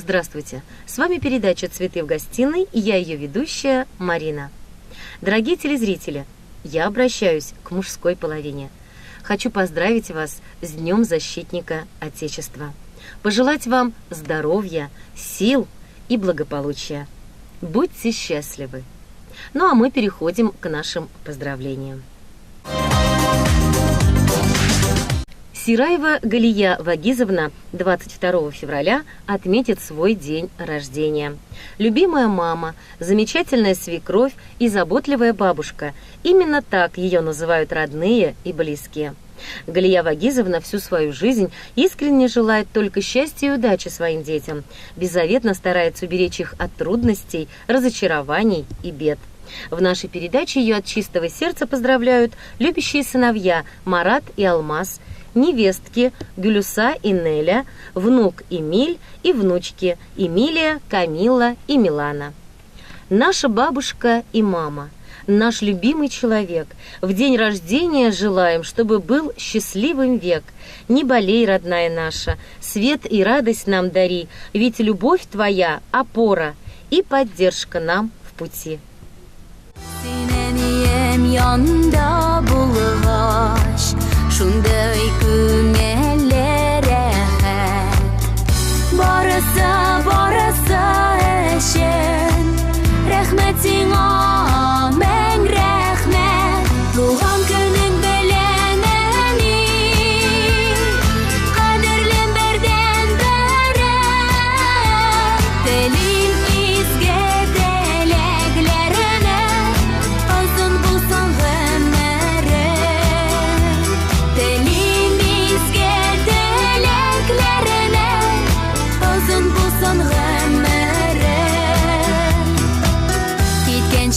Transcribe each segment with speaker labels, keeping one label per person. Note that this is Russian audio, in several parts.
Speaker 1: Здравствуйте! С вами передача «Цветы в гостиной» и я ее ведущая Марина. Дорогие телезрители, я обращаюсь к мужской половине. Хочу поздравить вас с Днем Защитника Отечества. Пожелать вам здоровья, сил и благополучия. Будьте счастливы! Ну а мы переходим к нашим поздравлениям. Сираева Галия Вагизовна 22 февраля отметит свой день рождения. Любимая мама, замечательная свекровь и заботливая бабушка. Именно так ее называют родные и близкие. Галия Вагизовна всю свою жизнь искренне желает только счастья и удачи своим детям, беззаветно старается уберечь их от трудностей, разочарований и бед. В нашей передаче ее от чистого сердца поздравляют любящие сыновья Марат и Алмаз, невестки Гюлюса и Неля, внук Эмиль и внучки Эмилия, Камилла и Милана. Наша бабушка и мама, наш любимый человек, в день рождения желаем, чтобы был счастливым век. Не болей, родная наша, свет и радость нам дари, ведь любовь твоя – опора и поддержка нам в пути.
Speaker 2: Шундай күңелләре барысы өчен рәхмәт сиңа мең рәхмәт туган көнең белән әни кадерлем бердән бәрәм телим изге теләкләренә озын булсын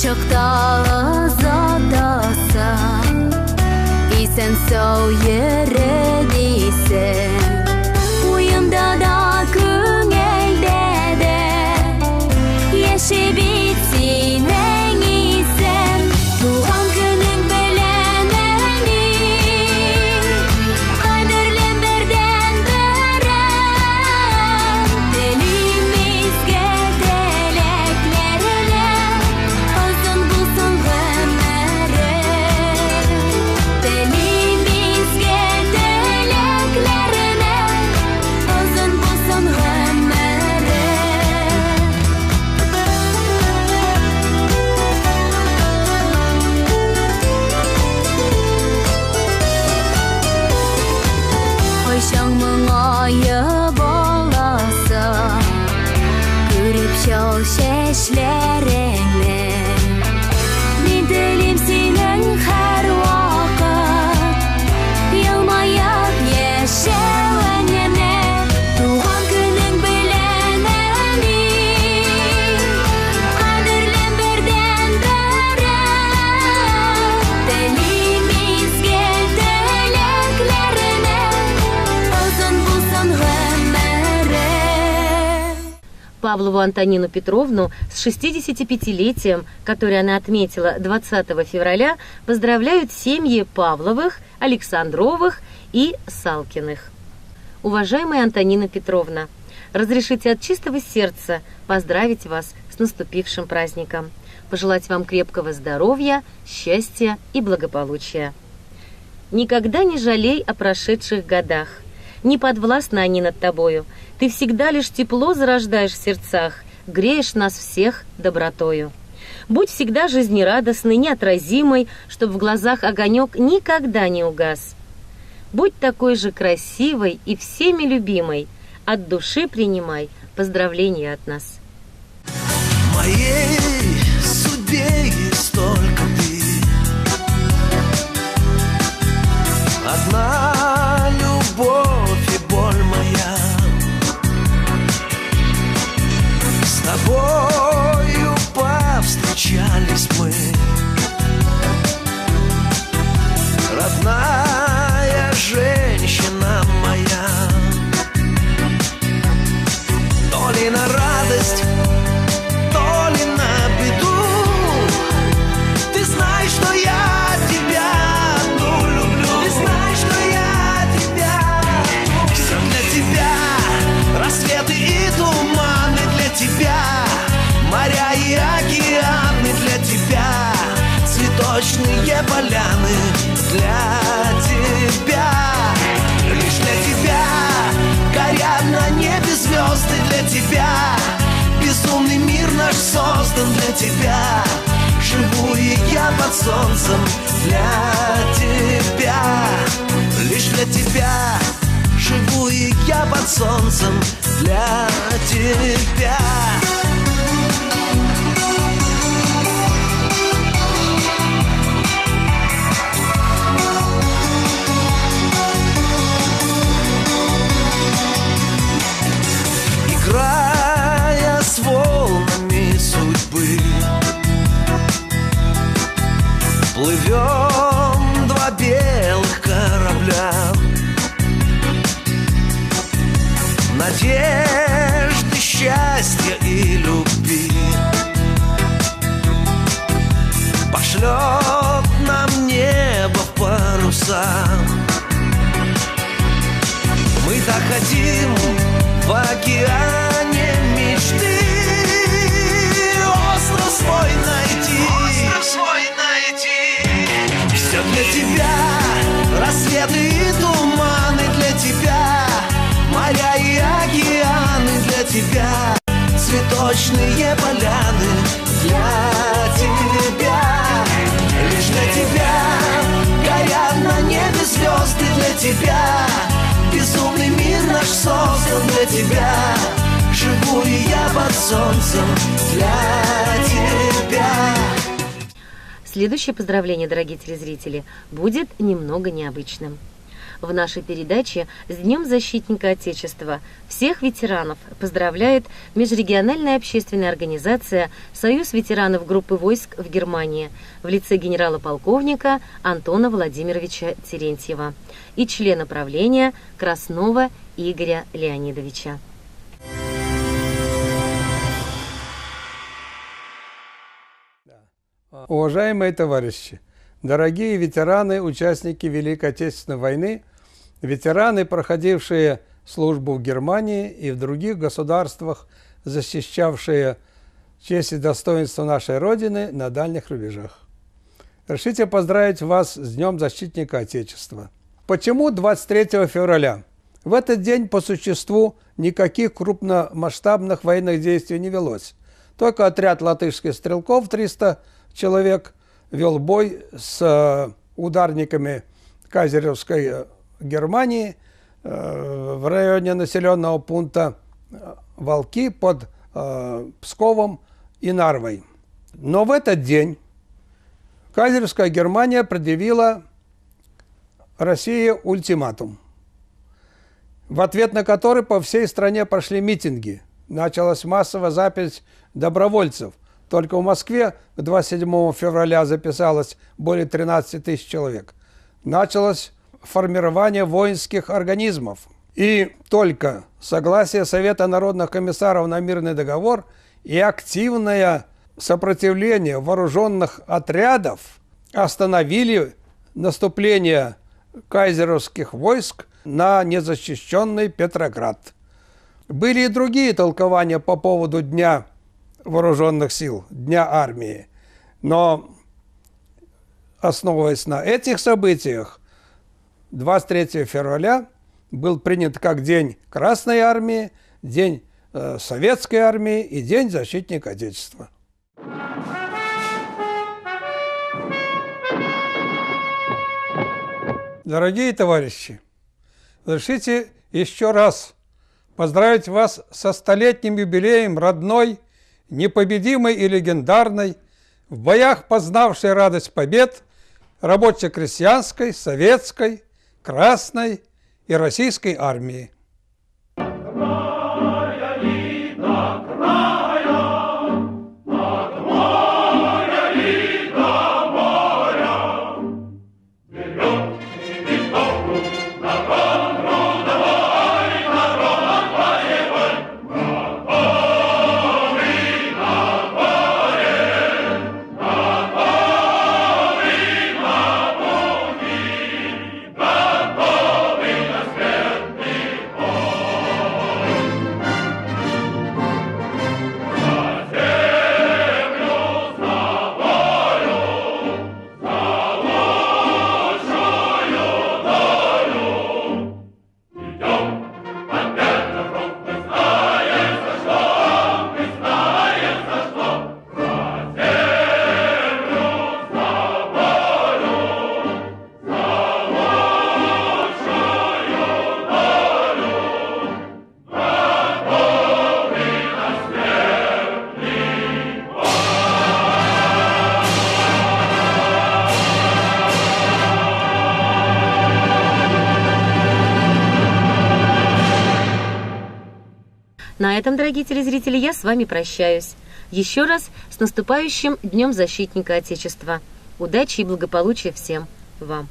Speaker 2: Чокта озатасың, исән сау йөрәдисең, уйымда да күңелдә дә яши бит синең исән, туган көнең белән әни кадерлем бердән бәрәм телим изге теләкләренә Чәчләреңне мин телим синең һәр вакыт елмаеп яшәвеңне туган көнең белән әни кадерлем бердән бәрәм телим изге теләкләренә озын булсын гомере.
Speaker 1: Павлову Антонину Петровну с 65-летием, которое она отметила 20 февраля, поздравляют семьи Павловых, Александровых и Салкиных. Уважаемая Антонина Петровна, разрешите от чистого сердца поздравить вас с наступившим праздником, пожелать вам крепкого здоровья, счастья и благополучия. Никогда не жалей о прошедших годах. Не подвластны они над тобою. Ты всегда лишь тепло зарождаешь в сердцах, греешь нас всех добротою. Будь всегда жизнерадостной, неотразимой, чтоб в глазах огонек никогда не угас. Будь такой же красивой и всеми любимой. От души принимай поздравления от нас.
Speaker 3: В моей судьбе есть только ты. Одна любовь и боль моя. С тобою повстречались мы. Родная женщина моя. То ли на радость, то ли на я под солнцем для тебя. Играя с волнами судьбы, плывем два белых корабля. Надежды, счастья и любви пошлет нам небо в паруса. Мы так хотим в океане мечты остров свой найти. Все для тебя, рассветы и туманы для тебя, моря и океаны для тебя, цветочные поляны для тебя. Лишь для тебя горят на небе звезды для тебя. Безумный мир наш создан для тебя. Живу и я под солнцем для тебя.
Speaker 1: Следующее поздравление, дорогие телезрители, будет немного необычным. В нашей передаче с Днем защитника Отечества всех ветеранов поздравляет межрегиональная общественная организация «Союз ветеранов группы войск в Германии» в лице генерала-полковника Антона Владимировича Терентьева и члена правления Краснова Игоря Леонидовича.
Speaker 4: Уважаемые товарищи, дорогие ветераны, участники Великой Отечественной войны, ветераны, проходившие службу в Германии и в других государствах, защищавшие честь и достоинство нашей Родины на дальних рубежах. Разрешите поздравить вас с Днем Защитника Отечества. Почему 23 февраля? В этот день по существу никаких крупномасштабных военных действий не велось. Только отряд латышских стрелков, 300 человек, вел бой с ударниками кайзеровской Германии в районе населенного пункта Волки под Псковом и Нарвой. Но в этот день кайзеровская Германия предъявила России ультиматум, в ответ на который по всей стране прошли митинги. Началась массовая запись добровольцев. Только в Москве к 27 февраля записалось более 13 тысяч человек. Началось формирование воинских организмов. И только согласие Совета народных комиссаров на мирный договор и активное сопротивление вооруженных отрядов остановили наступление кайзеровских войск на незащищенный Петроград. Были и другие толкования по поводу Дня вооруженных сил, Дня армии. Но, основываясь на этих событиях, 23 февраля был принят как День Красной армии, День Советской армии и День защитника Отечества. Дорогие товарищи, разрешите еще раз поздравить вас со столетним юбилеем родной, непобедимой и легендарной, в боях познавшей радость побед, рабоче-крестьянской, советской, красной и российской армии.
Speaker 1: На этом, дорогие телезрители, я с вами прощаюсь. Еще раз с наступающим Днем Защитника Отечества. Удачи и благополучия всем вам!